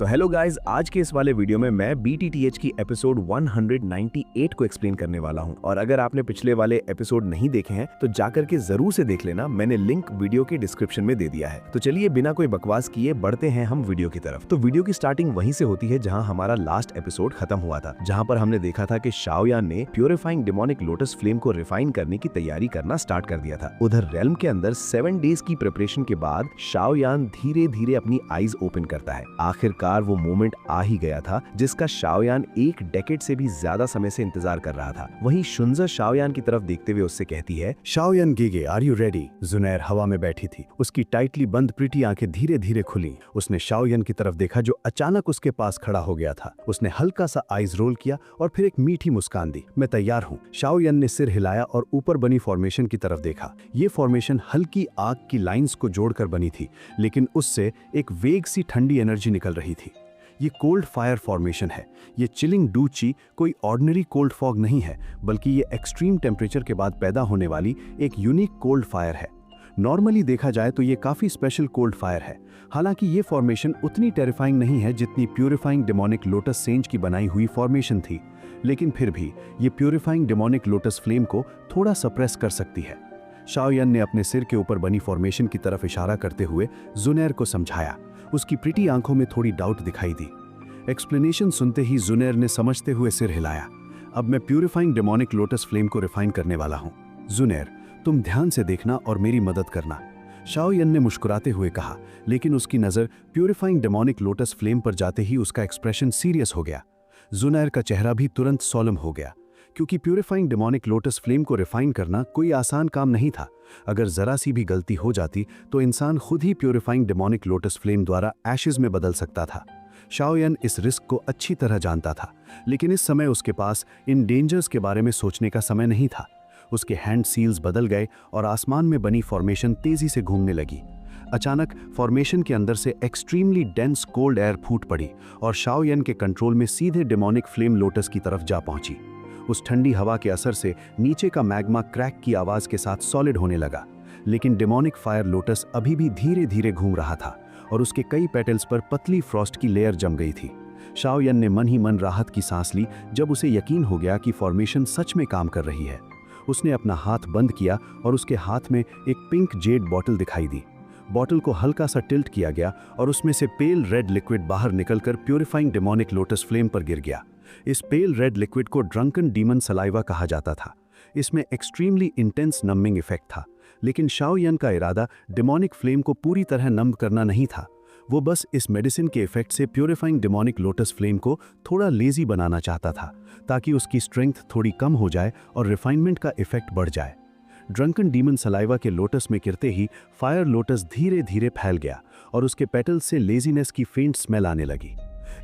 तो hello guys, आज के इस वाले वीडियो में मैं BTTH की एपिसोड 198 को एक्सप्लेन करने वाला हूं। और अगर आपने पिछले वाले एपिसोड नहीं देखे हैं तो जाकर के जरूर से देख लेना, मैंने लिंक वीडियो के डिस्क्रिप्शन में दे दिया है। तो चलिए बिना कोई बकवास किए बढ़ते हैं हम वीडियो की तरफ। तो वीडियो की स्टार्टिंग वहीं से होती है जहां हमारा लास्ट एपिसोड खत्म हुआ था, जहां पर हमने देखा था कि शाओयान ने प्यूरिफाइंग डेमोनिक लोटस फ्लेम को रिफाइन करने की तैयारी करना स्टार्ट कर दिया था। उधर रेल्म के अंदर 7 डेज की प्रिपरेशन के बाद शाओयान धीरे धीरे अपनी आईज ओपन करता है। आखिरकार वो मोमेंट आ ही गया था जिसका शाओयान एक डेकेड से भी ज्यादा समय से इंतजार कर रहा था। वहीं शुनज़ा शाओयान की तरफ देखते हुए उससे कहती है, शाओयान गीगे, आर यू रेडी? जुनैर हवा में बैठी थी, उसकी टाइटली बंद प्रीटी आंखें धीरे धीरे खुली। उसने शाओयान की तरफ देखा जो अचानक उसके पास खड़ा हो गया था। उसने हल्का सा आईज रोल किया और फिर एक मीठी मुस्कान दी। मैं तैयार हूँ। शाओयान ने सिर हिलाया और ऊपर बनी फॉर्मेशन की तरफ देखा। ये फॉर्मेशन हल्की आग की लाइंस को जोड़कर बनी थी, लेकिन उससे एक वेग सी ठंडी एनर्जी निकल रही थी। ये कोल्ड फायर फॉर्मेशन है। ये चिलिंग डू ची कोई ऑर्डिनरी कोल्ड फॉग नहीं है, बल्कि ये एक्सट्रीम टेम्परेचर के बाद पैदा होने वाली एक यूनिक कोल्ड फायर है। नॉर्मली देखा जाए तो ये काफ़ी स्पेशल कोल्ड फायर है। हालांकि ये फॉर्मेशन उतनी टेरिफाइंग नहीं है जितनी प्यूरिफाइंग डेमोनिक लोटस सेंज की बनाई हुई फॉर्मेशन थी, लेकिन फिर भी ये प्यूरिफाइंग डेमोनिक लोटस फ्लेम को थोड़ा सप्रेस कर सकती है। शाओयान ने अपने सिर के ऊपर बनी फॉर्मेशन की तरफ इशारा करते हुए जुनैर को समझाया। उसकी प्रीटी आंखों में थोड़ी डाउट दिखाई दी। एक्सप्लेनेशन सुनते ही जुनैर ने समझते हुए सिर हिलाया। अब मैं प्यूरिफाइंग डेमोनिक लोटस फ्लेम को रिफाइन करने वाला हूँ। जुनैर, तुम ध्यान से देखना और मेरी मदद करना, शाओयान ने मुस्कुराते हुए कहा, लेकिन उसकी नज़र प्यूरिफाइंग डेमोनिक लोटस फ्लेम पर जाते ही उसका एक्सप्रेशन सीरियस हो गया। जुनैर का चेहरा भी तुरंत सोलम हो गया, क्योंकि प्यूरिफाइंग डेमोनिक लोटस फ्लेम को रिफाइन करना कोई आसान काम नहीं था। अगर जरा सी भी गलती हो जाती तो इंसान खुद ही प्यूरिफाइंग डेमोनिक लोटस फ्लेम द्वारा एशेज में बदल सकता था। शाओयान इस रिस्क को अच्छी तरह जानता था, लेकिन इस समय उसके पास इन डेंजर्स के बारे में सोचने का समय नहीं था। उसके हैंड सील्स बदल गए और आसमान में बनी फॉर्मेशन तेजी से घूमने लगी। अचानक फॉर्मेशन के अंदर से एक्सट्रीमली डेंस कोल्ड एयर फूट पड़ी और शाओयान के कंट्रोल में सीधे डेमोनिक फ्लेम लोटस की तरफ जा पहुंची। उस ठंडी हवा के असर से नीचे का मैग्मा क्रैक की आवाज के साथ सॉलिड होने लगा, लेकिन डेमोनिक फायर लोटस अभी भी धीरे धीरे घूम रहा था और उसके कई पेटल्स पर पतली फ्रॉस्ट की लेयर जम गई थी। शाओयान ने मन ही मन राहत की सांस ली जब उसे यकीन हो गया कि फॉर्मेशन सच में काम कर रही है। उसने अपना हाथ बंद किया और उसके हाथ में एक पिंक जेड बॉटल दिखाई दी। बॉटल को हल्का सा टिल्ट किया गया और उसमें से पेल रेड लिक्विड बाहर निकलकर प्यूरिफाइंग डेमोनिक लोटस फ्लेम पर गिर गया। इस पेल रेड लिक्विड को ड्रंकन डीमन सलाइवा कहा जाता था। इसमें एक्सट्रीमली इंटेंस नम्बिंग इफेक्ट था, लेकिन शाओयान का इरादा डेमोनिक फ्लेम को पूरी तरह नम करना नहीं था। वो बस इस मेडिसिन के इफेक्ट से प्यूरिफाइंग डेमोनिक लोटस फ्लेम को थोड़ा लेजी बनाना चाहता था, ताकि उसकी स्ट्रेंथ थोड़ी कम हो जाए और रिफाइनमेंट का इफेक्ट बढ़ जाए। ड्रंकन डीमन सलाइवा के लोटस में गिरते ही फायर लोटस धीरे धीरे फैल गया और उसके पेटल्स से लेजीनेस की फेंट स्मेल आने लगी।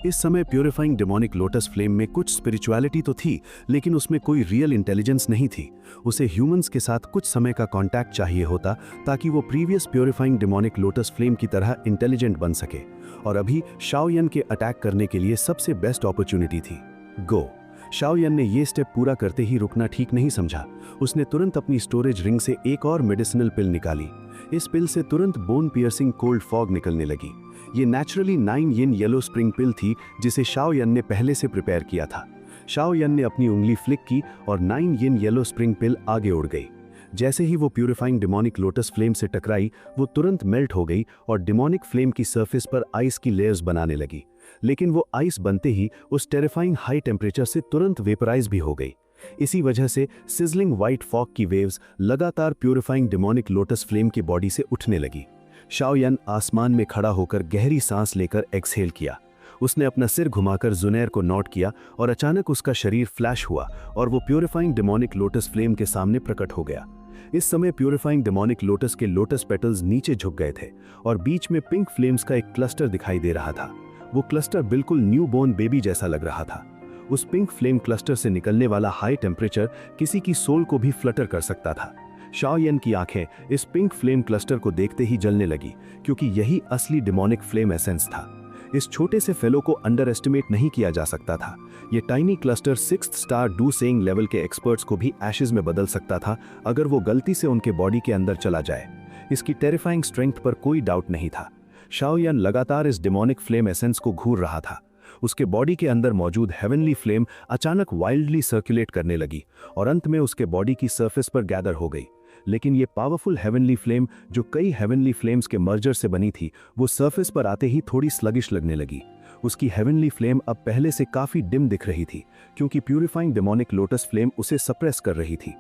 इस समय प्यूरिफाइंग डेमोनिक लोटस फ्लेम में कुछ स्पिरिचुअलिटी तो थी, लेकिन उसमें कोई रियल इंटेलिजेंस नहीं थी। उसे ह्यूमंस के साथ कुछ समय का कांटेक्ट चाहिए होता ताकि वो previous purifying demonic lotus flame की तरह इंटेलिजेंट बन सके, और अभी शाओयान के अटैक करने के लिए सबसे बेस्ट अपॉर्चुनिटी थी। गो। शाओयान ने ये स्टेप पूरा करते ही रुकना ठीक नहीं समझा। उसने तुरंत अपनी स्टोरेज रिंग से एक और मेडिसिनल पिल निकाली। इस पिल से तुरंत बोन पियर्सिंग कोल्ड फॉग निकलने लगी। ये नेचुरली 9 यिन येलो स्प्रिंग पिल थी जिसे शाओयान ने पहले से प्रिपेयर किया था। शाओयान ने अपनी उंगली फ्लिक की और 9 यिन येलो स्प्रिंग पिल आगे उड़ गई। जैसे ही वो प्यूरिफाइंग डेमोनिक लोटस फ्लेम से टकराई, वो तुरंत मेल्ट हो गई और डेमोनिक फ्लेम की सरफेस पर आइस की लेयर्स बनाने लगी। लेकिन वो आइस बनते ही उस टेरिफाइंग हाई टेम्परेचर से तुरंत वेपराइज भी हो गई। इसी वजह से सिजलिंग व्हाइट फॉग की वेव्स लगातार प्यूरिफाइंग डेमोनिक लोटस फ्लेम की बॉडी से उठने लगी। शाओयान आसमान में खड़ा होकर गहरी सांस लेकर एक्सहेल किया। उसने अपना सिर घुमाकर जुनैर को नोट किया और अचानक उसका शरीर फ्लैश हुआ और वो प्यूरिफाइंग डेमोनिक लोटस फ्लेम के सामने प्रकट हो गया। इस समय प्यूरिफाइंग डेमोनिक लोटस के लोटस पेटल्स नीचे झुक गए थे और बीच में पिंक फ्लेम्स का एक क्लस्टर दिखाई दे रहा था। वो क्लस्टर बिल्कुल न्यू बोर्न बेबी जैसा लग रहा था। उस पिंक फ्लेम क्लस्टर से निकलने वाला हाई टेम्परेचर किसी की सोल को भी फ्लटर कर सकता था। शाओयान की आंखें इस पिंक फ्लेम क्लस्टर को देखते ही जलने लगी, क्योंकि यही असली डेमोनिक फ्लेम एसेंस था। इस छोटे से फेलो को अंडर एस्टिमेट नहीं किया जा सकता था। ये tiny cluster 6th star do saying level के एक्सपर्ट्स को भी एशेज में बदल सकता था अगर वो गलती से उनके बॉडी के अंदर चला जाए। इसकी टेरिफाइंग स्ट्रेंथ पर कोई डाउट नहीं था। शाओयन लगातार इस डिमोनिक फ्लेम एसेंस को घूर रहा था। उसके बॉडी के अंदर मौजूद हेवनली फ्लेम अचानक वाइल्डली सर्कुलेट करने लगी और अंत में उसके बॉडी की सरफेस पर गैदर हो गई। लेकिन ये पावरफुल हेवनली फ्लेम, जो कई हेवनली फ्लेम्स के मर्जर से बनी थी, वो सरफेस पर आते ही थोड़ी स्लगिश लगने लगी। उसकी हेवनली फ्लेम अब पहले से काफी डिम दिख रही थी, क्योंकि प्यूरिफाइंग डेमोनिक लोटस फ्लेम उसे सप्रेस कर रही थी।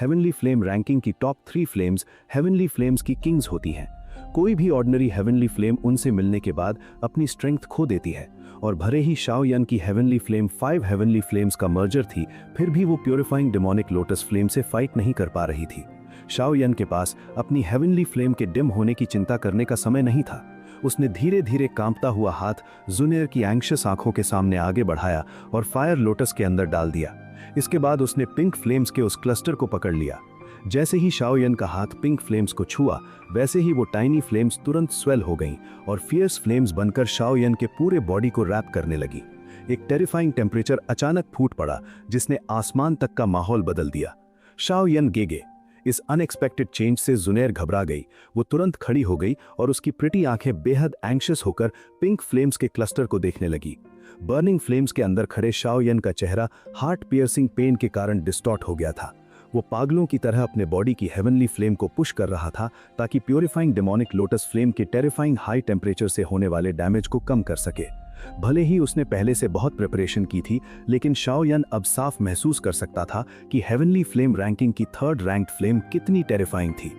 हेवनली फ्लेम रैंकिंग की टॉप 3 फ्लेम्स हेवनली फ्लेम्स की किंग्स होती हैं। कोई भी ऑर्डिनरी हेवनली फ्लेम उनसे मिलने के बाद अपनी स्ट्रेंथ खो देती है, और भले ही शाओयन की हेवनली फ्लेम 5 हेवनली फ्लेम्स का मर्जर थी, फिर भी वो प्यूरिफाइंग डेमोनिक लोटस फ्लेम से फाइट नहीं कर पा रही थी। शाओयन के पास अपनी हेवनली फ्लेम के डिम होने की चिंता करने का समय नहीं था। उसने धीरे धीरे कांपता हुआ हाथ जुनेर की एंग्शियस आंखों के सामने आगे बढ़ाया और फायर लोटस के अंदर डाल दिया। इसके बाद उसने पिंक फ्लेम्स के उस क्लस्टर को पकड़ लिया। जैसे ही शाओयन का हाथ पिंक फ्लेम्स को छुआ, वैसे ही वो टाइनी फ्लेम्स तुरंत स्वेल हो गईं और फियर्स फ्लेम्स बनकर शाओयन के पूरे बॉडी को रैप करने लगी। एक टेरिफाइंग टेम्परेचर अचानक फूट पड़ा, जिसने आसमान तक का माहौल बदल दिया। शाओयन गेगे। इस अनएक्सपेक्टेड चेंज से जुनेर घबरा गई। वो तुरंत खड़ी हो गई और उसकी प्रिटी आंखें बेहद एंग्शियस होकर पिंक फ्लेम्स के क्लस्टर को देखने लगी। बर्निंग फ्लेम्स के अंदर खड़े शाओयन का चेहरा हार्ट पियर्सिंग पेन के कारण डिस्टॉर्ट हो गया था। वो पागलों की तरह अपने बॉडी की हेवनली फ्लेम को पुश कर रहा था, ताकि प्यूरिफाइंग डेमोनिक लोटस फ्लेम के टेरिफाइंग हाई टेम्परेचर से होने वाले डैमेज को कम कर सके। भले ही उसने पहले से बहुत प्रिपरेशन की थी, लेकिन शाओयन अब साफ महसूस कर सकता था कि हेवनली फ्लेम रैंकिंग की 3rd रैंक्ड फ्लेम कितनी टेरिफाइंग थी।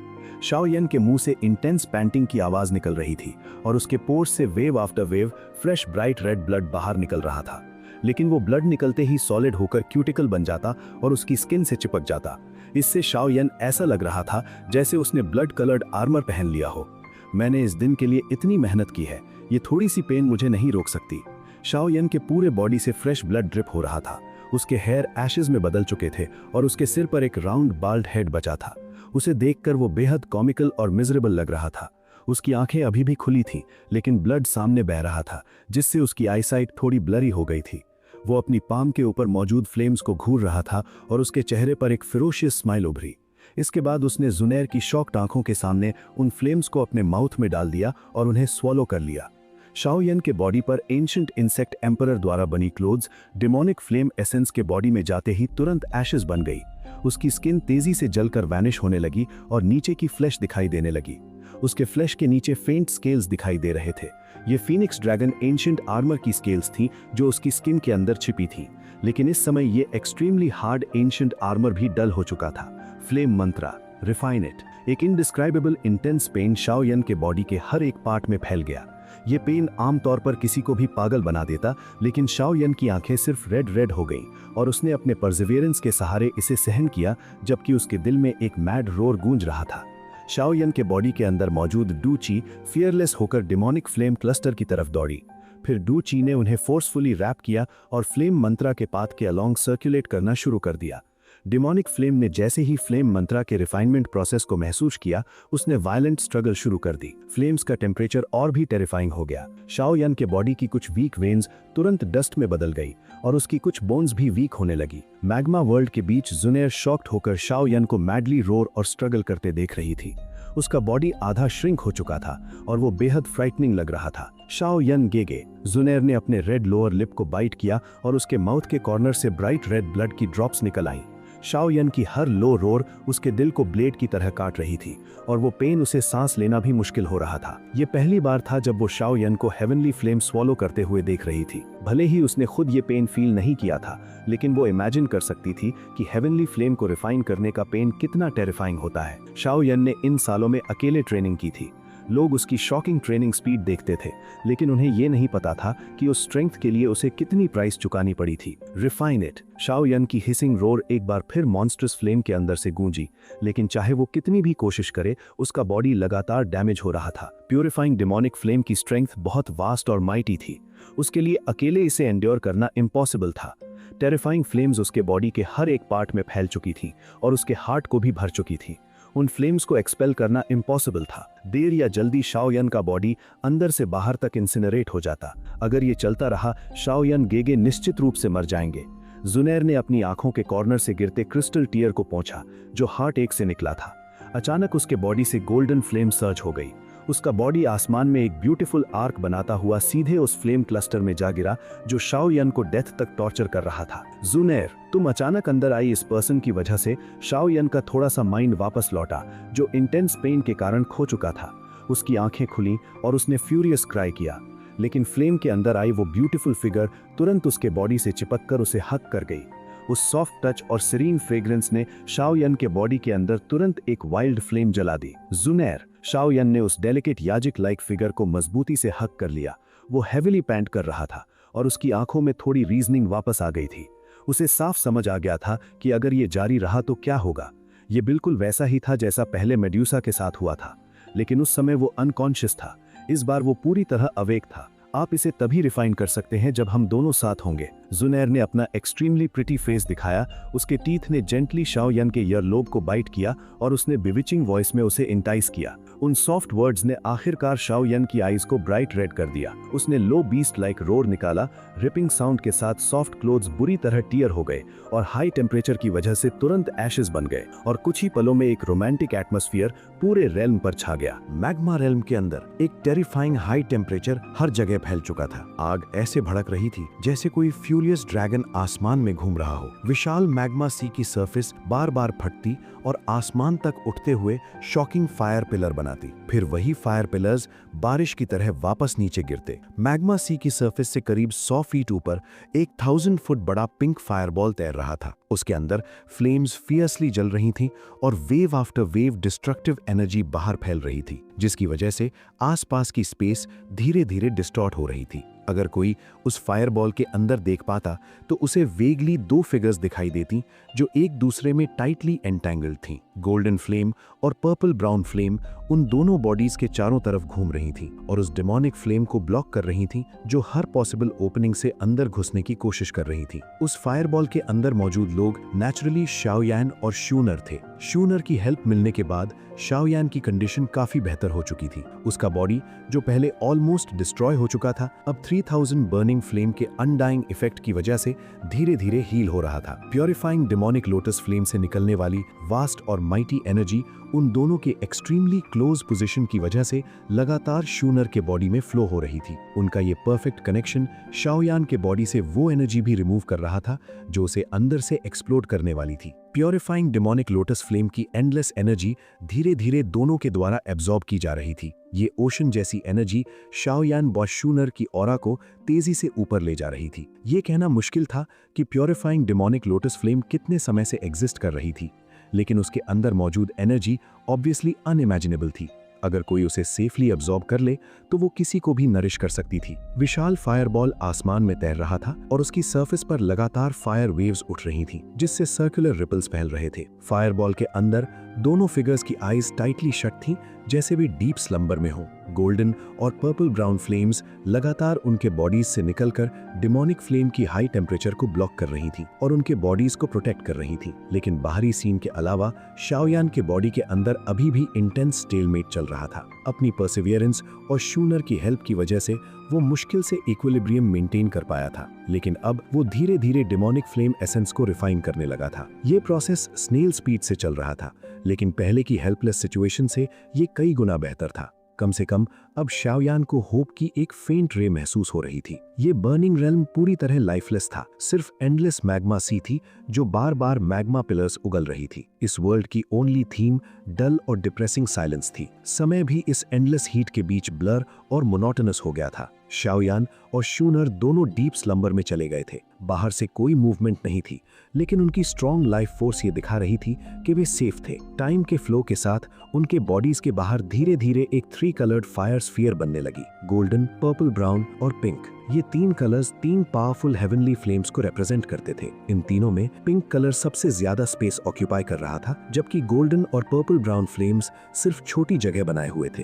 शाओयन के मुंह से इंटेंस पैंटिंग की आवाज निकल रही थी और उसके पोर्स से wave after wave fresh bright red blood बाहर निकल रहा था। लेकिन वो ब्लड निकलते ही सॉलिड होकर क्यूटिकल बन जाता और उसकी स्किन से चिपक जाता। इससे शाओयन ऐसा लग रहा था जैसे उसने ब्लड कलर्ड आर्मर पहन लिया हो। मैंने इस दिन के लिए इतनी मेहनत की है, ये थोड़ी सी पेन मुझे नहीं रोक सकती। शाओयन के पूरे बॉडी से फ्रेश ब्लड ड्रिप हो रहा था। उसके हेयर एशेज में बदल चुके थे और उसके सिर पर एक राउंड बाल्ड हेड बचा था। उसे देखकर वो बेहद कॉमिकल और मिजरेबल लग रहा था। उसकी आंखें अभी भी खुली थीं, लेकिन ब्लड सामने बह रहा था, जिससे उसकी आईसाइट थोड़ी ब्लरी हो गई थी। वो अपनी पाम के ऊपर मौजूद फ्लेम्स को घूर रहा था और उसके चेहरे पर एक फिरोशियस स्माइल उभरी। इसके बाद उसने जुनेर की शॉक्ड आंखों के सामने उन फ्लेम्स को अपने माउथ में डाल दिया और उन्हें स्वॉलो कर लिया। शाओयन के बॉडी पर एंशिएंट इंसेक्ट एम्परर द्वारा बनी क्लोथ्स डिमोनिक फ्लेम एसेंस के बॉडी में जाते ही तुरंत एशेस बन गई। उसकी स्किन तेजी से जलकर वैनिश होने लगी और नीचे की फ्लैश दिखाई देने लगी। उसके फ्लैश के नीचे फेंट स्केल्स दिखाई दे रहे थे। ये फीनिक्स ड्रैगन एंशिएंट आर्मर की स्केल्स थी, जो उसकी स्किन के अंदर छिपी थी। लेकिन इस समय ये एक्सट्रीमली हार्ड एंशिएंट आर्मर भी डल हो चुका था। Flame Mantra, refine it. एक इनडिस्क्राइबेबल इंटेंस पेन शाओयन के बॉडी के हर एक पार्ट में फैल गया। ये पेन आमतौर पर किसी को भी पागल बना देता, लेकिन शाओयन की आंखें सिर्फ रेड हो गईं और उसने अपने परसिवियरेंस के सहारे इसे सहन किया, जबकि उसके दिल में एक मैड रोर गूंज रहा था। शाओयन के बॉडी के अंदर मौजूद डू ची फियरलेस होकर डिमोनिक फ्लेम क्लस्टर की तरफ दौड़ी। फिर डू ची ने उन्हें फोर्सफुली रैप किया और फ्लेम मंत्रा के पाथ के अलोंग सर्कुलेट करना शुरू कर दिया। डिमोनिक फ्लेम ने जैसे ही फ्लेम मंत्रा के रिफाइनमेंट प्रोसेस को महसूस किया, उसने वायलेंट स्ट्रगल शुरू कर दी। फ्लेम्स का टेम्परेचर और भी टेरिफाइंग हो गया। शाओयन के बॉडी की कुछ वीक वेन्स तुरंत डस्ट में बदल गई और उसकी कुछ बोन्स भी वीक होने लगी। मैग्मा वर्ल्ड के बीच जुनेर शॉक्ड होकर शाओयन को मैडली रोर और स्ट्रगल करते देख रही थी। उसका बॉडी आधा श्रिंक हो चुका था और वो बेहद फ्राइटनिंग लग रहा था। शाओयन गेगे। जुनेर ने अपने रेड लोअर लिप को बाइट किया और उसके माउथ के कॉर्नर से ब्राइट रेड ब्लड की ड्रॉप्स निकल आईं। शाओयन की हर लो रोर उसके दिल को ब्लेड की तरह काट रही थी और वो पेन उसे सांस लेना भी मुश्किल हो रहा था। ये पहली बार था जब वो शाओयन को हेवनली फ्लेम स्वॉलो करते हुए देख रही थी। भले ही उसने खुद ये पेन फील नहीं किया था, लेकिन वो इमेजिन कर सकती थी कि हेवनली फ्लेम को रिफाइन करने का पेन कितना टेरिफाइंग होता है। शाओयन ने इन सालों में अकेले ट्रेनिंग की थी। लोग उसकी शॉकिंग ट्रेनिंग स्पीड देखते थे, लेकिन उन्हें यह नहीं पता था कि उस स्ट्रेंथ के लिए उसे कितनी प्राइस चुकानी पड़ी थी। Refine it. शाओयन की हिसिंग रोर एक बार फिर मॉन्स्टरस फ्लेम के अंदर से गूंजी, लेकिन चाहे वो कितनी भी कोशिश करे, उसका बॉडी लगातार डैमेज हो रहा था। प्यूरिफाइंग डिमोनिक फ्लेम की स्ट्रेंथ बहुत वास्ट और माइटी थी। उसके लिए अकेले इसे एंड्योर करना इम्पॉसिबल था। टेरिफाइंग फ्लेम्स उसके बॉडी के हर एक पार्ट में फैल चुकी थी और उसके हार्ट को भी भर चुकी थी। उन फ्लेम्स को एक्सपेल करना इम्पॉसिबल था। देर या जल्दी शाओयन का बॉडी अंदर से बाहर तक इंसिनरेट हो जाता। अगर ये चलता रहा, शाओयन गेगे निश्चित रूप से मर जाएंगे। जुनेर ने अपनी आंखों के कॉर्नर से गिरते क्रिस्टल टीयर को पोंछा, जो हार्ट एक से निकला था। अचानक उसके बॉडी से गोल्डन फ्लेम सर्ज हो गई। उसका बॉडी आसमान में एक ब्यूटीफुल आर्क बनाता हुआ सीधे उस फ्लेम क्लस्टर में जा गिरा जो शाओ यन को डेथ तक टॉर्चर कर रहा था। जुनैर, तुम अचानक अंदर आई इस पर्सन की वजह से शाओ यन का थोड़ा सा माइंड वापस लौटा जो इंटेंस पेन के कारण खो चुका था। उसकी आंखें खुली और उसने फ्यूरियस क्राई किया, लेकिन फ्लेम के अंदर आई वो ब्यूटीफुल फिगर तुरंत उसके बॉडी से चिपककर उसे हक कर गई। उस सॉफ्ट टच और सीरीन फ्रेग्रेंस ने शाओ यन के बॉडी के अंदर तुरंत एक वाइल्ड फ्लेम जला दी। जुनैर, शाओ यन ने उस डेलिकेट याजिक लाइक फिगर को मजबूती से हक कर लिया। वो हेविली पैंट कर रहा था और उसकी आंखों में थोड़ी रीजनिंग वापस आ गई थी। उसे साफ समझ आ गया था कि अगर ये जारी रहा तो क्या होगा। ये बिल्कुल वैसा ही था जैसा पहले मेड्यूसा के साथ हुआ था, लेकिन उस समय वो अनकॉन्शियस था। इस बार वो पूरी तरह अवेक था। आप इसे तभी रिफाइन कर सकते हैं जब हम दोनों साथ होंगे। जुनैर ने अपना एक्सट्रीमली प्रिटी फेस दिखाया। उसके टीथ ने जेंटली शाओ यन के ईयरलोब को बाइट किया और उसने बिविचिंग वॉइस में उसे इंटाइस किया। उन सॉफ्ट वर्ड्स ने आखिरकार शाओ यन की आईज को ब्राइट रेड कर दिया। उसने लो बीस्ट लाइक रोर निकाला। रिपिंग साउंड के साथ सॉफ्ट क्लोथ्स बुरी तरह टियर हो गए और हाई टेम्परेचर की वजह से तुरंत एशेस बन गए और कुछ ही पलों में एक रोमांटिक एटमॉस्फेयर पूरे रेल्म पर छा गया। मैग्मा रेल्म के अंदर एक टेरिफाइंग हाई टेम्परेचर हर जगह फैल चुका था। आग ऐसे भड़क रही थी जैसे कोई फ्यूरियस ड्रैगन आसमान में घूम रहा हो। विशाल मैग्मा सी की सरफेस बार बार फटती और आसमान तक उठते हुए शॉकिंग फायर पिलर बनाती। फिर वही फायर पिलर्स बारिश की तरह वापस नीचे गिरते। मैग्मा सी की सरफेस से करीब 100 फीट ऊपर एक 1000 फुट बड़ा पिंक फायरबॉल तैर रहा था। उसके अंदर फ्लेम्स फियर्सली जल रही थीं और wave after wave destructive energy बाहर फैल रही थी, जिसकी वजह से आसपास की स्पेस धीरे धीरे डिस्टॉर्ट हो रही थी। अगर कोई उस फायरबॉल के अंदर देख पाता तो उसे वेगली 2 फिगर्स दिखाई देती जो एक दूसरे में टाइटली एंटेंगल्ड थीं। गोल्डन फ्लेम और पर्पल ब्राउन फ्लेम उन दोनों बॉडीज के चारों तरफ घूम रही थीं और उस डेमोनिक फ्लेम को ब्लॉक कर रही थीं जो हर पॉसिबल ओपनिंग से अंदर घुसने की कोशिश कर रही थी। उस फायरबॉल के अंदर मौजूद लोग नेचुरली शाओ यान और शूनर थे। शूनर की हेल्प मिलने के बाद शाओ यान की कंडीशन काफी बेहतर हो चुकी थी। उसका बॉडी जो पहले ऑलमोस्ट डिस्ट्रॉय हो चुका था, अब 3000 बर्निंग फ्लेम के अनडाइंग इफेक्ट की वजह से धीरे धीरे हील हो रहा था। प्योरीफाइंग डेमोनिक लोटस फ्लेम से निकलने वाली वास्ट और माइटी एनर्जी उन दोनों के एक्सट्रीमली क्लोज पोजीशन की वजह से लगातार शूनर के बॉडी में फ्लो हो रही थी। उनका ये परफेक्ट कनेक्शन शाओ यान के बॉडी से वो एनर्जी भी रिमूव कर रहा था जो उसे अंदर से एक्सप्लोड करने वाली थी। प्योरीफाइंग डेमोनिक लोटस फ्लेम की एंडलेस एनर्जी धीरे धीरे दोनों के द्वारा एब्जॉर्ब की जा रही थी। ये ओशन जैसी एनर्जी शाओ यान बॉस शूनर की ऑरा को तेजी से ऊपर ले जा रही थी। ये कहना मुश्किल था कि प्योरीफाइंग डेमोनिक लोटस फ्लेम कितने समय से एग्जिस्ट कर रही थी, लेकिन उसके अंदर मौजूद एनर्जी ऑब्वियसली अनइमेजिनेबल थी। अगर कोई उसे सेफली अब्सॉर्ब कर ले तो वो किसी को भी नरिश कर सकती थी। विशाल फायरबॉल आसमान में तैर रहा था और उसकी सरफेस पर लगातार फायर वेव्स उठ रही थीं, जिससे सर्कुलर रिपल्स फैल रहे थे। फायरबॉल के अंदर दोनों फिगर्स की आईज टाइटली शट थीं, जैसे वे डीप स्लंबर में हों। गोल्डन और पर्पल ब्राउन फ्लेम्स लगातार उनके बॉडीज से निकलकर डिमोनिक फ्लेम की हाई टेम्परेचर को ब्लॉक कर रही थी और उनके बॉडीज को प्रोटेक्ट कर रही थी। लेकिन बाहरी सीन के अलावा शाओ यान के बॉडी के अंदर अभी भी इंटेंस स्टेलमेट चल रहा था। अपनी परसिवियरेंस और शूनर की हेल्प की वजह से वो मुश्किल से इक्विलिब्रियम मेंटेन कर पाया था, लेकिन अब वो धीरे धीरे डेमोनिक फ्लेम एसेंस को रिफाइन करने लगा था। ये प्रोसेस स्नेल स्पीड से चल रहा था, लेकिन पहले की हेल्पलेस सिचुएशन से ये कई गुना बेहतर था। कम से कम अब शाओ यान को होप की एक फेंट रे महसूस हो रही थी। ये बर्निंग रेल्म पूरी तरह लाइफलेस था, सिर्फ एंडलेस मैग्मा सी थी जो बार बार मैग्मा पिलर्स उगल रही थी। इस वर्ल्ड की ओनली थीम डल और डिप्रेसिंग साइलेंस थी। समय भी इस एंडलेस हीट के बीच ब्लर और मोनोटोनस हो गया था। शाओ यान और शूनर दोनों डीप स्लंबर में चले गए थे। बाहर से कोई मूवमेंट नहीं थी, लेकिन उनकी स्ट्रॉन्ग लाइफ फोर्स ये दिखा रही थी कि वे सेफ थे। टाइम के फ्लो के साथ उनके बॉडीज के बाहर धीरे धीरे एक 3 कलर्ड फायर स्फीयर बनने लगी। गोल्डन, पर्पल ब्राउन और पिंक, ये 3 कलर्स 3 पावरफुल हेवनली फ्लेम्स को रिप्रेजेंट करते थे। इन तीनों में पिंक कलर सबसे ज्यादा स्पेस ऑक्यूपाई कर रहा था, जबकि गोल्डन और पर्पल ब्राउन फ्लेम्स सिर्फ छोटी जगह बनाए हुए थे।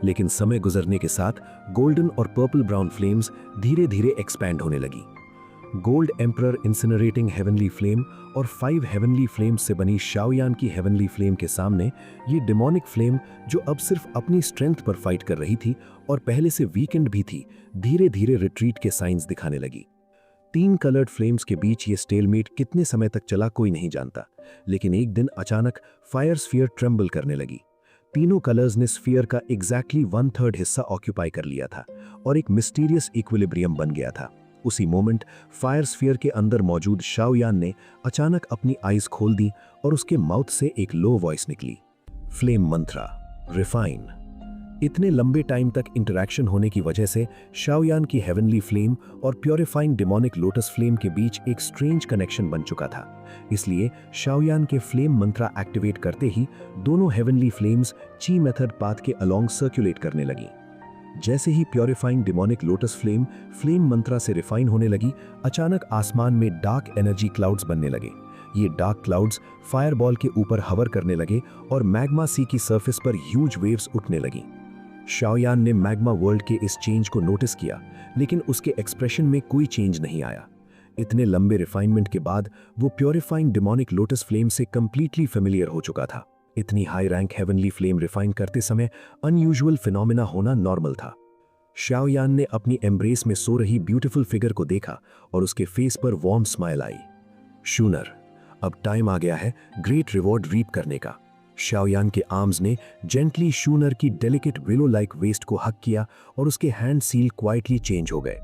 लेकिन समय गुजरने के साथ गोल्डन और पर्पल ब्राउन फ्लेम्स धीरे धीरे एक्सपैंड होने लगी। गोल्ड एम्परर इंसिनरेटिंग हेवनली फ्लेम और 5 हेवनली फ्लेम्स से बनी शाओ यान की हेवनली फ्लेम के सामने ये डिमोनिक फ्लेम, जो अब सिर्फ अपनी स्ट्रेंथ पर फाइट कर रही थी और पहले से वीकेंड भी थी, धीरे धीरे रिट्रीट के साइंस दिखाने लगी। 3 कलर्ड फ्लेम्स के बीच ये स्टेलमेट कितने समय तक चला कोई नहीं जानता, लेकिन एक दिन अचानक फायर स्फीयर ट्रेम्बल करने लगी। तीनों कलर्स ने स्फीयर का एग्जैक्टली 1/3 हिस्सा ऑक्यूपाई कर लिया था और एक मिस्टीरियस इक्विलिब्रियम बन गया था। उसी मोमेंट फायर स्फीयर के अंदर मौजूद शाओयान ने अचानक अपनी आईज खोल दी और उसके माउथ से एक लो वॉइस निकली, फ्लेम मंत्रा, रिफाइन। इतने लंबे टाइम तक इंटरैक्शन होने की वजह से शाओयान की हेवनली फ्लेम और प्योरीफाइंग डिमोनिक लोटस फ्लेम के बीच एक स्ट्रेंज कनेक्शन बन चुका था। इसलिए शाओयान के फ्लेम मंत्रा एक्टिवेट करते ही दोनों heavenly flames chi method path के अलोंग सर्कुलेट करने लगी। जैसे ही purifying demonic lotus flame flame mantra से रिफाइन होने लगी, अचानक आसमान में डार्क एनर्जी क्लाउड्स बनने लगे। ये डार्क क्लाउड्स फायरबॉल के ऊपर हवर करने लगे और मैग्मा सी की सरफेस पर ह्यूज वेव्स उठने लगी। शाओयान ने मैग्मा वर्ल्ड के इस चेंज को नोटिस किया, लेकिन उसके एक्सप्रेशन में कोई चेंज नहीं आया। इतने लंबे रिफाइनमेंट के बाद वो प्योरीफाइंग डिमोनिक लोटस फ्लेम से कंप्लीटली फेमिलियर हो चुका था। इतनी high rank heavenly flame refine करते समय अनयूजुअल फिनोमिना होना नॉर्मल था। शाओयान ने अपनी एम्ब्रेस में सो रही ब्यूटीफुल फिगर को देखा और उसके फेस पर वार्म स्माइल आई। शूनर, अब टाइम आ गया है ग्रेट रिवॉर्ड रीप करने का। शाओयान के आर्म्स ने जेंटली शूनर की डेलिकेट विलो लाइक वेस्ट को हक किया और उसके हैंड सील क्वाइटली चेंज हो गए।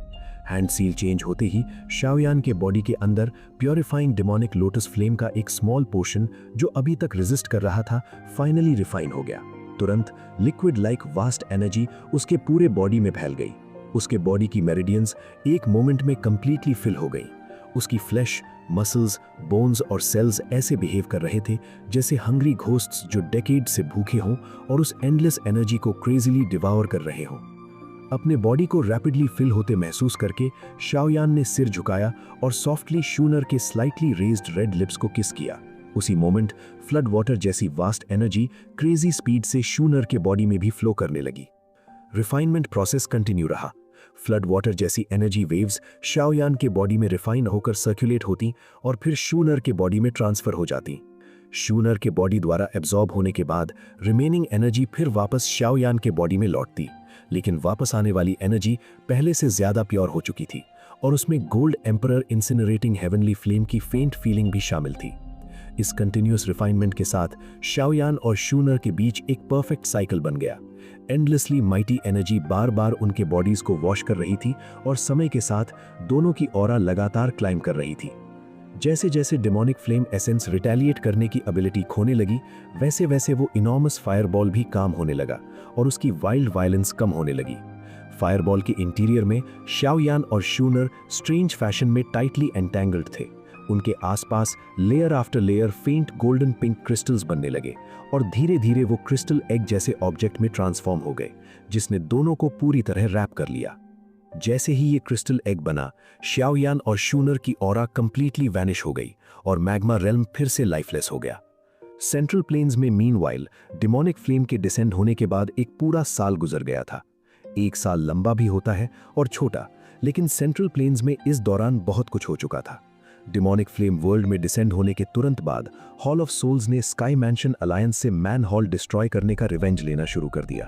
हैंड सील चेंज होते ही शाओयान के बॉडी के अंदर प्योरीफाइंग डिमोनिक लोटस फ्लेम का एक स्मॉल पोर्शन जो अभी तक रेजिस्ट कर रहा था, फाइनली रिफाइन हो गया। तुरंत लिक्विड लाइक वास्ट एनर्जी उसके पूरे बॉडी में फैल गई। उसके बॉडी की मेरिडियंस एक मोमेंट में कंप्लीटली फिल हो गई। उसकी फ्लैश, मसल्स, बोन्स और सेल्स ऐसे बिहेव कर रहे थे जैसे हंग्री घोस्ट्स जो डेकेड से भूखे हों और उस एंडलेस एनर्जी को क्रेजीली डिवावर कर रहे हों। अपने बॉडी को रैपिडली फिल होते महसूस करके शाओयान ने सिर झुकाया और सॉफ्टली शूनर के स्लाइटली रेज्ड रेड लिप्स को किस किया। उसी मोमेंट फ्लड वाटर जैसी वास्ट एनर्जी क्रेजी स्पीड से शूनर के बॉडी में भी फ्लो करने लगी। रिफाइनमेंट प्रोसेस कंटिन्यू रहा। फ्लड वाटर जैसी एनर्जी वेव्स शाओयान के बॉडी में रिफाइन होकर सर्कुलेट होती और फिर शूनर के बॉडी में ट्रांसफर हो जाती। शूनर के बॉडी द्वारा एब्जॉर्ब होने के बाद रिमेनिंग एनर्जी फिर वापस शाओयान के बॉडी में लौटती, लेकिन वापस आने वाली एनर्जी पहले से ज्यादा प्योर हो चुकी थी और उसमें गोल्ड एम्परर इंसिनरेटिंग हेवनली फ्लेम की फेंट फीलिंग भी शामिल थी। इस कंटिन्यूअस रिफाइनमेंट के साथ शाओयान और शूनर के बीच एक परफेक्ट साइकिल बन गया। एंडलेसली माइटी एनर्जी बार बार उनके बॉडीज को वॉश कर रही थी और समय के साथ दोनों की ऑरा लगातार क्लाइम कर रही थी। जैसे जैसे डिमोनिक फ्लेम एसेंस रिटेलिएट करने की एबिलिटी खोने लगी, वैसे वैसे वो इनॉर्मस फायरबॉल भी काम होने लगा और उसकी वाइल्ड वायलेंस कम होने लगी। फायरबॉल के इंटीरियर में शाओयान और शूनर स्ट्रेंज फैशन में टाइटली एंटेंगल्ड थे। उनके आसपास लेयर आफ्टर लेयर फेंट गोल्डन पिंक क्रिस्टल्स बनने लगे और धीरे धीरे वो क्रिस्टल एग जैसे ऑब्जेक्ट में ट्रांसफॉर्म हो गए, जिसने दोनों को पूरी तरह रैप कर लिया। जैसे ही ये क्रिस्टल एग बना, शाओयान और शूनर की ऑरा कंप्लीटली वैनिश हो गई और मैग्मा रेल्म फिर से लाइफलेस हो गया। सेंट्रल प्लेन्स में मीनवाइल डिमोनिक फ्लेम के डिसेंड होने के बाद एक पूरा साल गुजर गया था। एक साल लंबा भी होता है और छोटा, लेकिन सेंट्रल प्लेन्स में इस दौरान बहुत कुछ हो चुका था। डिमोनिक फ्लेम वर्ल्ड में डिसेंड होने के तुरंत बाद हॉल ऑफ सोल्स ने स्काई मैंशन अलायंस से मैन हॉल डिस्ट्रॉय करने का रिवेंज लेना शुरू कर दिया।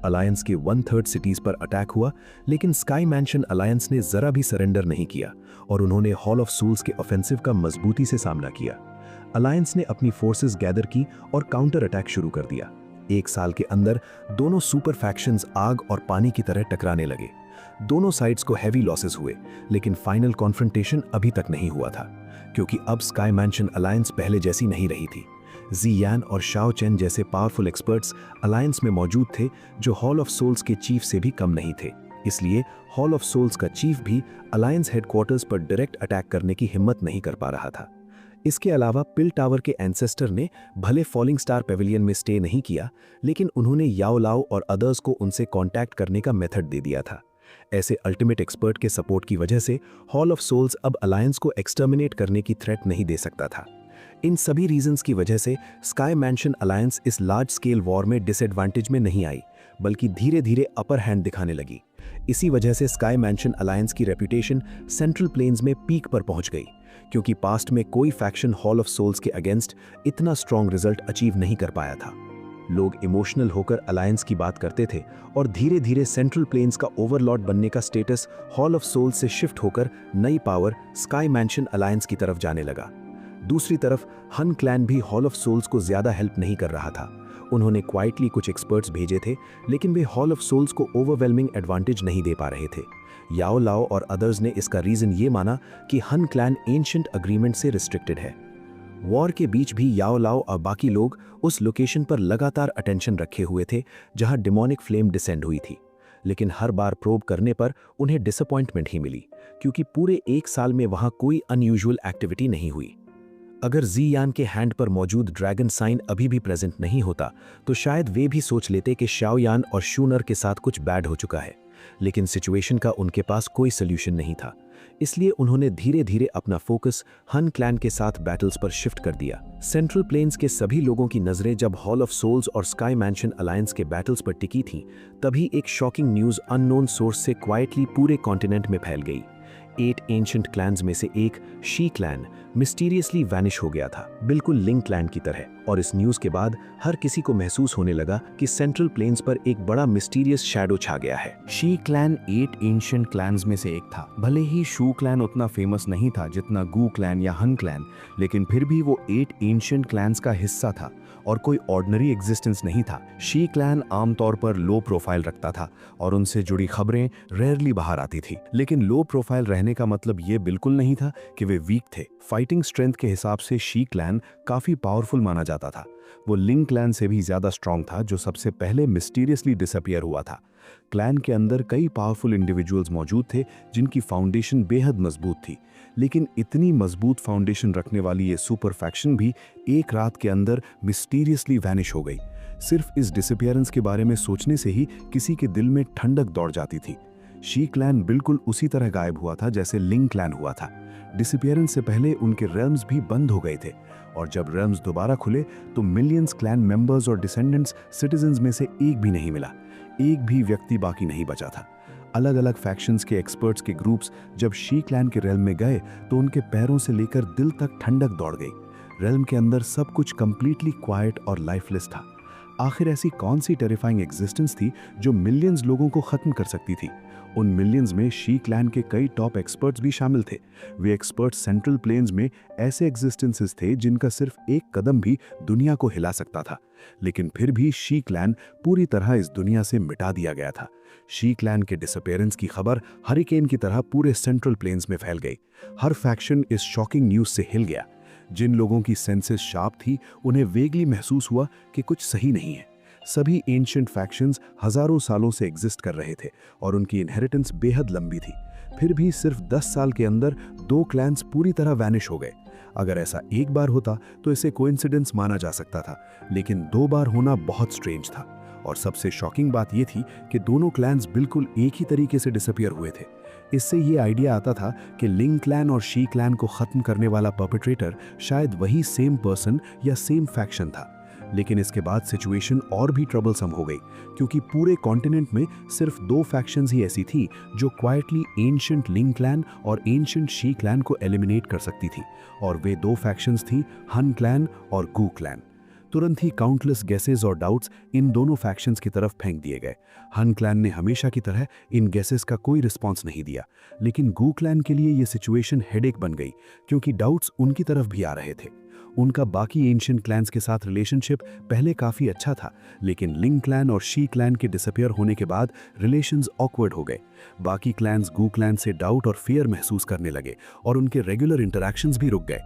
अलायंस के 1/3 सिटीज पर अटैक हुआ, लेकिन स्काई मैंशन अलायंस ने जरा भी सरेंडर नहीं किया और उन्होंने हॉल ऑफ सोल्स के ऑफेंसिव का मजबूती से सामना किया। अलायंस ने अपनी फोर्सेस गैदर की और काउंटर अटैक शुरू कर दिया। एक साल के अंदर दोनों सुपर फैक्शंस आग और पानी की तरह टकराने लगे। दोनों साइड्स को हैवी लॉसेस हुए, लेकिन फाइनल कॉन्फ्रंटेशन अभी तक नहीं हुआ था, क्योंकि अब स्काई मैंशन अलायंस पहले जैसी नहीं रही थी। ज़ी यान और शाओ चेन जैसे पावरफुल एक्सपर्ट्स अलायंस में मौजूद थे, जो हॉल ऑफ सोल्स के चीफ से भी कम नहीं थे। इसलिए हॉल ऑफ सोल्स का चीफ भी अलायंस हेडक्वार्टर्स पर डायरेक्ट अटैक करने की हिम्मत नहीं कर पा रहा था। इसके अलावा पिल टावर के एंसेस्टर ने भले फॉलिंग स्टार पेविलियन में स्टे नहीं किया, लेकिन उन्होंने याओ लाओ और अदर्स को उनसे कांटेक्ट करने का मेथड दे दिया था। ऐसे अल्टीमेट एक्सपर्ट के सपोर्ट की वजह से हॉल ऑफ सोल्स अब अलायंस को एक्सटर्मिनेट करने की थ्रेट नहीं दे सकता था। इन सभी रीजंस की वजह से स्काई मैंशन अलायंस इस लार्ज स्केल वॉर में डिसएडवांटेज में नहीं आई, बल्कि धीरे धीरे अपर हैंड दिखाने लगी। इसी वजह से स्काई मैंशन अलायंस की रेपुटेशन सेंट्रल प्लेन्स में पीक पर पहुंच गई, क्योंकि पास्ट में कोई फैक्शन हॉल ऑफ सोल्स के अगेंस्ट इतना स्ट्रॉन्ग रिजल्ट अचीव नहीं कर पाया था। लोग इमोशनल होकर अलायंस की बात करते थे और धीरे धीरे सेंट्रल प्लेन्स का ओवरलॉर्ड बनने का स्टेटस हॉल ऑफ सोल्स से शिफ्ट होकर नई पावर स्काई मैंशन अलायंस की तरफ जाने लगा। दूसरी तरफ हन क्लैन भी हॉल ऑफ सोल्स को ज्यादा हेल्प नहीं कर रहा था। उन्होंने क्वाइटली कुछ एक्सपर्ट्स भेजे थे, लेकिन वे हॉल ऑफ सोल्स को ओवरवेलमिंग एडवांटेज नहीं दे पा रहे थे। याओ लाओ और अदर्स ने इसका रीजन ये माना कि हन क्लैन एंशिएंट अग्रीमेंट से रिस्ट्रिक्टेड है। वॉर के बीच भी याओ लाओ और बाकी लोग उस लोकेशन पर लगातार अटेंशन रखे हुए थे जहां डिमोनिक फ्लेम डिसेंड हुई थी, लेकिन हर बार प्रोब करने पर उन्हें डिसअपॉइंटमेंट ही मिली, क्योंकि पूरे 1 साल में वहां कोई अनयूजुअल एक्टिविटी नहीं हुई। अगर जी यान के हैंड पर मौजूद ड्रैगन साइन अभी भी प्रेजेंट नहीं होता तो शायद वे भी सोच लेते कि शाओ यान और शूनर के साथ कुछ बैड हो चुका है, लेकिन सिचुएशन का उनके पास कोई सोल्यूशन नहीं था। इसलिए उन्होंने धीरे धीरे अपना फोकस हन क्लैन के साथ बैटल्स पर शिफ्ट कर दिया। सेंट्रल प्लेन्स के सभी लोगों की नजरें जब हॉल ऑफ सोल्स और स्काई मैंशन अलायंस के बैटल्स पर टिकी थीं, तभी एक शॉकिंग न्यूज अननोन सोर्स से क्वाइटली पूरे कॉन्टिनेंट में फैल गई। 8 एंशिएंट क्लैन्स में से एक शी क्लैन मिस्टीरियसली वैनिश हो गया था, बिल्कुल लिंक क्लैन की तरह। और इस न्यूज के बाद हर किसी को महसूस होने लगा कि सेंट्रल प्लेन्स पर एक बड़ा मिस्टीरियस शैडो छा गया है। शी क्लैन 8 एंशिएंट क्लैन्स में से एक था। भले ही शू क्लैन उतना फेमस नहीं था जितना गू क्लैन या हन क्लैन, लेकिन फिर भी वो 8 एंशिएंट क्लैन्स का हिस्सा था और कोई ऑर्डिनरी एग्जिस्टेंस नहीं था। शी क्लैन आमतौर पर लो प्रोफाइल रखता था और उनसे जुड़ी खबरें रेयरली बाहर आती थी, लेकिन लो प्रोफाइल रहने का मतलब ये बिल्कुल नहीं था कि वे वीक थे। फाइटिंग स्ट्रेंथ के हिसाब से शी क्लैन काफी पावरफुल माना जाता था। वो लिंक क्लैन से भी ज्यादा स्ट्रांग था, जो सबसे पहले मिस्टीरियसली डिसअपियर हुआ था। क्लैन के अंदर कई पावरफुल इंडिविजुअल्स मौजूद थे जिनकी फाउंडेशन बेहद मजबूत थी, लेकिन इतनी मजबूत फाउंडेशन रखने वाली ये सुपर फैक्शन भी एक रात के अंदर मिस्टीरियसली वैनिश हो गई। सिर्फ इस डिसअपियरेंस के बारे में सोचने से ही किसी के दिल में ठंडक दौड़ जाती थी। शी क्लैन बिल्कुल उसी तरह गायब हुआ था जैसे लिंक क्लैन हुआ था। डिसअपियरेंस से पहले उनके रेल्म्स भी बंद हो गए थे, और जब रेल्म्स दोबारा खुले तो मिलियंस क्लैन मेंबर्स और डिसेंडेंट्स सिटीजन्स में से एक भी नहीं मिला। एक भी व्यक्ति बाकी नहीं बचा था। अलग अलग फैक्शंस के एक्सपर्ट्स के ग्रुप्स जब शी क्लैन के रेल्म में गए तो उनके पैरों से लेकर दिल तक ठंडक दौड़ गई। रेल्म के अंदर सब कुछ कंप्लीटली क्वाइट और लाइफलेस था। आखिर ऐसी कौन सी टेरिफाइंग एग्जिस्टेंस थी जो मिलियंस लोगों को खत्म कर सकती थी? उन मिलियंस में शी क्लैन के कई टॉप एक्सपर्ट्स भी शामिल थे। वे एक्सपर्ट्स सेंट्रल प्लेन्स में ऐसे एग्जिस्टेंसेस थे जिनका सिर्फ एक कदम भी दुनिया को हिला सकता था, लेकिन फिर भी शी क्लैन पूरी तरह इस दुनिया से मिटा दिया गया था। शी क्लैन के डिसअपियरेंस की खबर हरिकेन की तरह पूरे सेंट्रल प्लेन्स में फैल गई। हर फैक्शन इस शॉकिंग न्यूज से हिल गया। जिन लोगों की सेंसेस शार्प थी उन्हें वेगली महसूस हुआ कि कुछ सही नहीं है। सभी एंशिएंट फैक्शंस हजारों सालों से एग्जिस्ट कर रहे थे और उनकी इनहेरिटेंस बेहद लंबी थी। फिर भी सिर्फ 10 साल के अंदर 2 क्लैन्स पूरी तरह वैनिश हो गए। अगर ऐसा एक बार होता तो इसे कोइंसिडेंस माना जा सकता था, लेकिन 2 बार होना बहुत स्ट्रेंज था। और सबसे शॉकिंग बात यह थी कि दोनों क्लैन्स बिल्कुल एक ही तरीके से डिसअपियर हुए थे। इससे ये आइडिया आता था कि लिंक क्लैन और शी क्लैन को खत्म करने वाला परपेट्रेटर शायद वही सेम पर्सन या सेम फैक्शन था। लेकिन इसके बाद सिचुएशन और भी ट्रबलसम हो गई, क्योंकि पूरे कॉन्टिनेंट में सिर्फ 2 फैक्शंस ही ऐसी थी जो क्वाइटली एंशिएंट लिंक क्लैन और एंशिएंट शी क्लैन को एलिमिनेट कर सकती थी, और वे 2 फैक्शंस थी हन क्लैन और गू क्लैन। तुरंत ही काउंटलेस गेसेस और डाउट्स इन दोनों फैक्शंस की तरफ फेंक दिए गए। हन क्लैन ने हमेशा की तरह इन गेसेस का कोई रिस्पॉन्स नहीं दिया, लेकिन गू क्लैन के लिए ये सिचुएशन हेडेक बन गई, क्योंकि डाउट्स उनकी तरफ भी आ रहे थे। उनका बाकी एंशिएंट क्लैन्स के साथ रिलेशनशिप पहले काफ़ी अच्छा था, लेकिन लिंक क्लैन और शी क्लैन के डिसअपियर होने के बाद रिलेशंस ऑकवर्ड हो गए। बाकी क्लैन्स गू क्लैन से डाउट और फियर महसूस करने लगे और उनके रेगुलर इंटरैक्शंस भी रुक गए।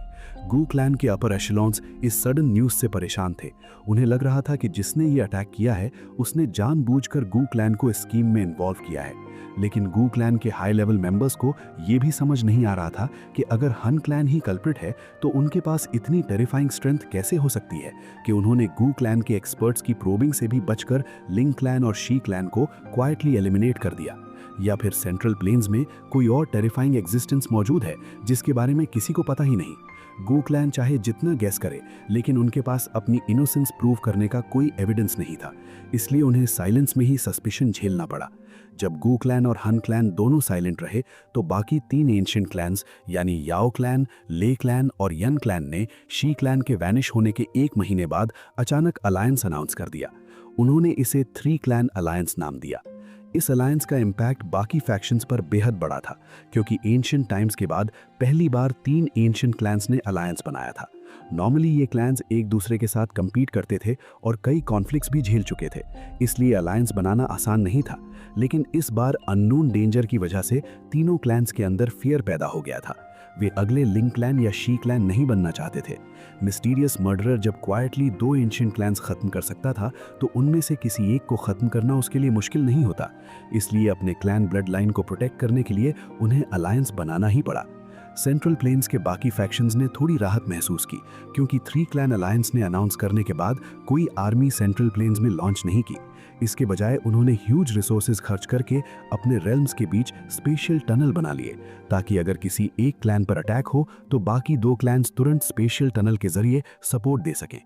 गू क्लैन के अपर एशेलॉन्स इस सडन न्यूज़ से परेशान थे। उन्हें लग रहा था कि जिसने ये अटैक किया है उसने जानबूझकर गू क्लैन को इस स्कीम में इन्वॉल्व किया है। लेकिन गू क्लैन के हाई लेवल मेंबर्स को ये भी समझ नहीं आ रहा था कि अगर हन क्लैन ही कल्प्रिट है तो उनके पास इतनी टेरिफाइंग स्ट्रेंथ कैसे हो सकती है कि उन्होंने गू क्लैन के एक्सपर्ट्स की प्रोबिंग से भी बचकर लिंक क्लैन और शी क्लैन को क्वाइटली एलिमिनेट कर दिया। या फिर सेंट्रल प्लेन्स में कोई और टेरिफाइंग एग्जिस्टेंस मौजूद है जिसके बारे में किसी को पता ही नहीं। गू क्लैन चाहे जितना गैस करे, लेकिन उनके पास अपनी इनोसेंस प्रूव करने का कोई एविडेंस नहीं था, इसलिए उन्हें साइलेंस में ही सस्पिशन झेलना पड़ा। जब गू क्लैन और हन क्लैन दोनों साइलेंट रहे तो बाकी 3 एंशिएंट क्लैन्स यानी याओ क्लैन, ले क्लैन और यन क्लैन ने शी क्लैन के वैनिश होने के 1 महीने बाद अचानक अलायंस अनाउंस कर दिया। उन्होंने इसे 3 क्लैन अलायंस नाम दिया। इस अलायंस का इम्पैक्ट बाकी फैक्शंस पर बेहद बड़ा था, क्योंकि एंशिएंट टाइम्स के बाद पहली बार 3 एंशिएंट क्लैन्स ने अलायंस बनाया था। नॉर्मली ये क्लैन्स एक दूसरे के साथ कम्पीट करते थे और कई कॉन्फ्लिक्ट्स भी झेल चुके थे, इसलिए अलायंस बनाना आसान नहीं था। लेकिन इस बार अननोन डेंजर की वजह से तीनों क्लैन्स के अंदर फियर पैदा हो गया था। वे अगले लिंक क्लैन या शी क्लैन नहीं बनना चाहते थे। मिस्टीरियस मर्डरर जब क्वाइटली 2 एंशिएंट क्लैन्स खत्म कर सकता था तो उनमें से किसी एक को खत्म करना उसके लिए मुश्किल नहीं होता। इसलिए अपने क्लैन ब्लड लाइन को प्रोटेक्ट करने के लिए उन्हें अलायंस बनाना ही पड़ा। सेंट्रल प्लेन्स के बाकी फैक्शंस ने थोड़ी राहत महसूस की, क्योंकि 3 क्लैन अलायंस ने अनाउंस करने के बाद कोई आर्मी सेंट्रल प्लेन्स में लॉन्च नहीं की। इसके बजाय उन्होंने ह्यूज रिसोर्सेज खर्च करके अपने रेल्म्स के बीच स्पेशल टनल बना लिए, ताकि अगर किसी एक क्लैन पर अटैक हो तो बाकी 2 क्लैन्स तुरंत स्पेशल टनल के जरिए सपोर्ट दे सकें।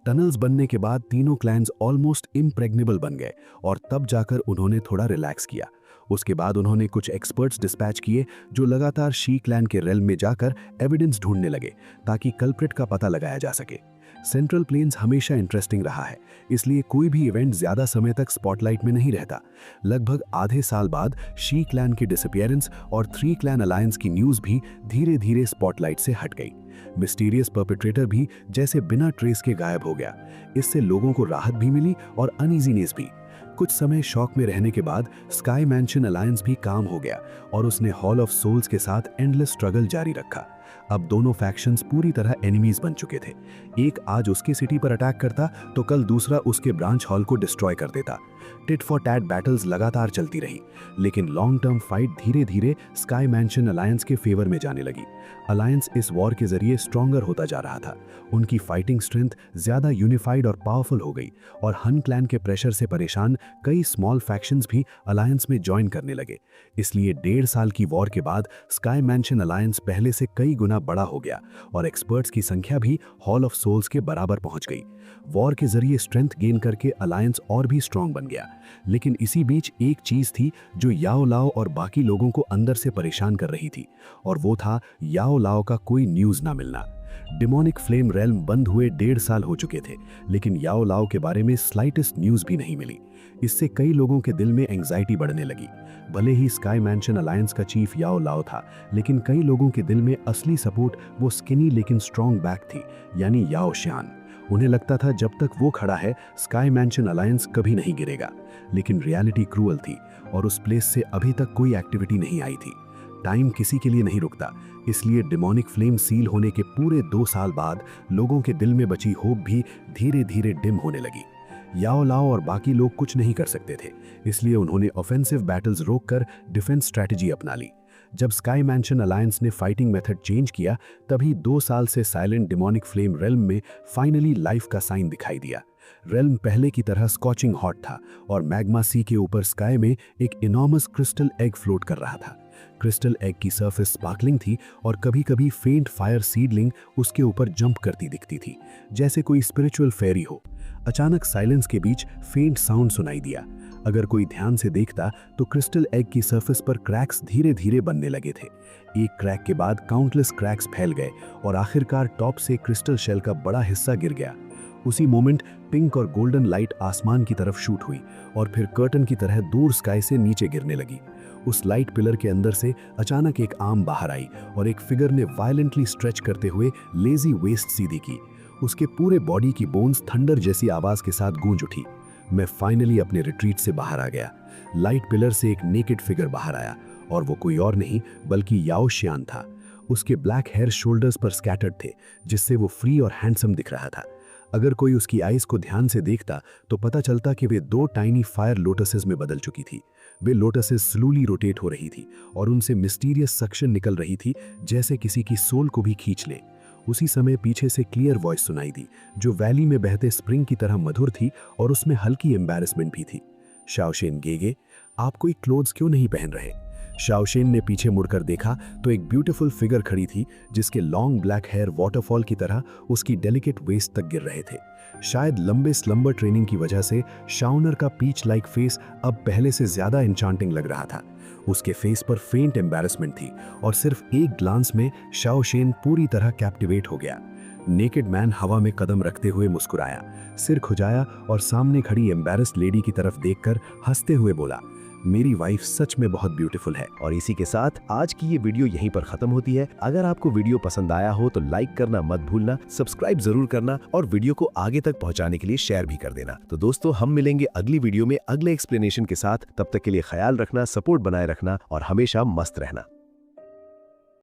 टनल्स बनने के बाद तीनों क्लैन्स ऑलमोस्ट इम्प्रेग्नेबल बन गए और तब जाकर उन्होंने थोड़ा रिलैक्स किया। उसके बाद उन्होंने कुछ एक्सपर्ट्स डिस्पैच किए जो लगातार शी क्लैन के रेल्म में जाकर एविडेंस ढूंढने लगे ताकि कल्प्रिट का पता लगाया जा सके। सेंट्रल प्लेन्स हमेशा इंटरेस्टिंग रहा है, इसलिए कोई भी इवेंट ज्यादा समय तक स्पॉटलाइट में नहीं रहता। लगभग आधे साल बाद शी क्लैन की डिसअपीयरेंस और 3 क्लैन अलायंस की न्यूज भी धीरे धीरे स्पॉटलाइट से हट गई। मिस्टीरियस परपेट्रेटर भी जैसे बिना ट्रेस के गायब हो गया। इससे लोगों को राहत भी मिली और अनईजीनेस भी। कुछ समय शॉक में रहने के बाद स्काई मैंशन अलायंस भी काम हो गया और उसने हॉल ऑफ सोल्स के साथ एंडलेस स्ट्रगल जारी रखा। अब दोनों फैक्शंस पूरी तरह एनिमीज बन चुके थे। एक आज उसके सिटी पर अटैक करता तो कल दूसरा उसके ब्रांच हॉल को डिस्ट्रॉय कर देता। टिट फॉर टैट बैटल्स लगातार चलती रही, लेकिन लॉन्ग टर्म फाइट धीरे धीरे स्काई मैंशन अलायंस के फेवर में जाने लगी। अलायंस इस वॉर के जरिए स्ट्रॉन्गर होता जा रहा था। उनकी फाइटिंग स्ट्रेंथ ज्यादा यूनिफाइड और पावरफुल हो गई और हन क्लैन के प्रेशर से परेशान कई स्मॉल फैक्शंस भी अलायंस में ज्वाइन करने लगे। इसलिए 1.5 साल की वॉर के बाद स्काई मैंशन अलायंस पहले से कई गुना बड़ा हो गया और एक्सपर्ट्स की संख्या भी हॉल ऑफ सोल्स के बराबर पहुंच गई। वॉर के जरिए स्ट्रेंथ गेन करके अलायंस और भी स्ट्रांग बन गया। लेकिन इसी बीच एक चीज थी जो याओ लाओ और बाकी लोगों को अंदर से परेशान कर रही थी, और वो था याओ लाओ का कोई न्यूज ना मिलना। डिमोनिक फ्लेम रेल्म बंद हुए 1.5 साल हो चुके थे, लेकिन याओ लाओ के बारे में स्लाइटेस्ट न्यूज भी नहीं मिली। इससे कई लोगों के दिल में एंग्जाइटी बढ़ने लगी। भले ही स्काई मैंशन अलायंस का चीफ याओ लाओ था, लेकिन कई लोगों के दिल में असली सपोर्ट वो स्किनी लेकिन स्ट्रॉन्ग बैक थी, यानी याओ शियान। उन्हें लगता था जब तक वो खड़ा है स्काई मैंशन अलायंस कभी नहीं गिरेगा। लेकिन रियलिटी क्रूअल थी और उस प्लेस से अभी तक कोई एक्टिविटी नहीं आई थी। टाइम किसी के लिए नहीं रुकता, इसलिए डिमोनिक फ्लेम सील होने के पूरे 2 साल बाद लोगों के दिल में बची होप भी धीरे धीरे डिम होने लगी। याओ लाओ और बाकी लोग कुछ नहीं कर सकते थे, इसलिए उन्होंने ऑफेंसिव बैटल्स रोककर डिफेंस स्ट्रैटेजी अपना ली। जब स्काई मैंशन अलायंस ने फाइटिंग मेथड चेंज किया, तभी 2 साल से साइलेंट डिमोनिक फ्लेम रेल्म में फाइनली लाइफ का साइन दिखाई दिया। रेल्म पहले की तरह स्कॉचिंग हॉट था और मैग्मा सी के ऊपर स्काई में एक इनॉर्मस क्रिस्टल एग फ्लोट कर रहा था। क्रिस्टल एग की सरफेस स्पार्कलिंग थी और कभी-कभी फेंट फायर सीडलिंग उसके ऊपर जंप करती दिखती थी, जैसे कोई स्पिरिचुअल फेरी हो। अचानक साइलेंस के बीच फेंट साउंड सुनाई दिया। अगर कोई ध्यान से देखता तो क्रिस्टल एग की सरफेस पर क्रैक्स धीरे धीरे बनने लगे थे। एक क्रैक के बाद काउंटलेस क्रैक्स फैल गए और आखिरकार टॉप से क्रिस्टल शेल का बड़ा हिस्सा गिर गया। उसी मोमेंट पिंक और गोल्डन लाइट आसमान की तरफ शूट हुई और फिर कर्टन की तरह दूर स्काई से नीचे गिरने लगी। उस लाइट पिलर के अंदर से अचानक एक आर्म बाहर आई और एक फिगर ने वायलेंटली स्ट्रेच करते हुए लेजी वेस्ट सीधी की। उसके पूरे बॉडी की बोन्स थंडर जैसी आवाज के साथ गूंज उठी। मैं फाइनली अपने रिट्रीट से बाहर आ गया। लाइट पिलर से एक नेकेड फिगर बाहर आया और वो कोई और नहीं बल्कि याओ शियान था। उसके ब्लैक हेयर शोल्डर्स पर स्कैटर्ड थे, जिससे वो फ्री और हैंडसम दिख रहा था। अगर कोई उसकी आईज को ध्यान से देखता तो पता चलता कि वे 2 टाइनी फायर लोटसेस में बदल चुकी थी। वे लोटसेस स्लोली रोटेट हो रही थी और उनसे मिस्टीरियस सक्शन निकल रही थी, जैसे किसी की सोल को भी खींच ले। उसी समय पीछे से क्लियर वॉइस सुनाई दी, जो वैली में बहते स्प्रिंग की तरह मधुर थी और उसमें हल्की एम्बैरेसमेंट भी थी। शाओशेन गेगे, आप कोई क्लोथ्स क्यों नहीं पहन रहे? शाओशेन ने पीछे मुड़कर देखा तो एक ब्यूटीफुल फिगर खड़ी थी, जिसके लॉन्ग ब्लैक हेयर वाटरफॉल की तरह उसकी डेलिकेट वेस्ट तक गिर रहे थे। शायद लंबे स्लंबर ट्रेनिंग की वजह से शाउनर का पीच लाइक फेस अब पहले से ज्यादा एन्चांटिंग लग रहा था। उसके फेस पर फेंट एम्बैरेसमेंट थी और सिर्फ एक ग्लांस में शाओशेन पूरी तरह कैप्टिवेट हो गया। नेकेड मैन हवा में कदम रखते हुए मुस्कुराया, सिर खुजाया और सामने खड़ी एम्बैरेस्ड लेडी की तरफ देखकर हंसते हुए बोला, मेरी वाइफ सच में बहुत ब्यूटीफुल है। और इसी के साथ आज की ये वीडियो यहीं पर खत्म होती है। अगर आपको वीडियो पसंद आया हो तो लाइक करना मत भूलना, सब्सक्राइब जरूर करना और वीडियो को आगे तक पहुंचाने के लिए शेयर भी कर देना। तो दोस्तों, हम मिलेंगे अगली वीडियो में अगले एक्सप्लेनेशन के साथ। तब तक के लिए ख्याल रखना, सपोर्ट बनाए रखना और हमेशा मस्त रहना।